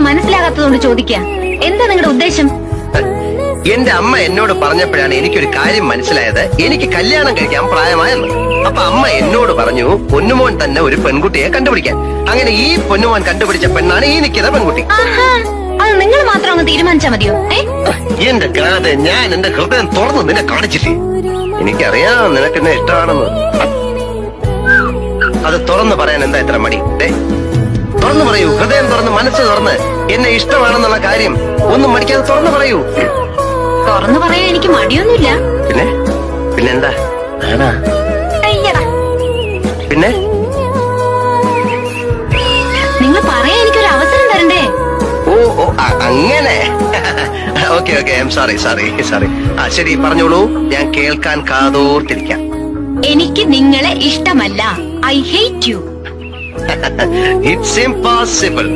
മനസ്സിലാകാത്തതുകൊണ്ട് ചോദിക്കുക. എന്താ നിങ്ങളുടെ ഉദ്ദേശം? എന്റെ അമ്മ എന്നോട് പറഞ്ഞപ്പോഴാണ് എനിക്കൊരു കാര്യം മനസ്സിലായത്. എനിക്ക് കല്യാണം കഴിക്കാൻ പ്രായമായെന്ന്. അപ്പൊ അമ്മ എന്നോട് പറഞ്ഞു പൊന്നുമോൻ തന്നെ ഒരു പെൺകുട്ടിയെ കണ്ടുപിടിക്കാൻ. അങ്ങനെ ഈ പൊന്നുമോൻ കണ്ടുപിടിച്ച പെണ്ണാണ് ഈ നിൽക്കുന്ന പെൺകുട്ടി. അത് നിങ്ങൾ മാത്രം അങ്ങ് തീരുമാനിച്ചാ മതിയോ? എന്റെ കാതെ, ഞാൻ എന്റെ ഹൃദയം തുറന്ന് നിന്നെ കാണിച്ചില്ലേ? എനിക്കറിയാം നിനക്ക് എന്നെ ഇഷ്ടമാണെന്ന്. അത് തുറന്നു പറയാൻ എന്താ ഇത്ര മടി? തുറന്നു പറയൂ, ഹൃദയം തുറന്ന് മനസ്സ് തുറന്ന് എന്നെ ഇഷ്ടമാണെന്നുള്ള കാര്യം ഒന്നും മടിക്കാതെ തുറന്നു പറയൂ. തുറന്നു പറയാൻ എനിക്ക് മടിയൊന്നുമില്ല. പിന്നെന്താ? പിന്നെ നിങ്ങൾ പറയാൻ എനിക്കൊരു അവസരം തരണ്ടേ? ഓ അങ്ങനെ. Okay I am sorry. ശരി, പറഞ്ഞോളൂ, ഞാൻ കേൾക്കാൻ കാതോർത്തിരിക്കാം. എനിക്ക് നിങ്ങളെ ഇഷ്ടമല്ല. I hate you. It's impossible.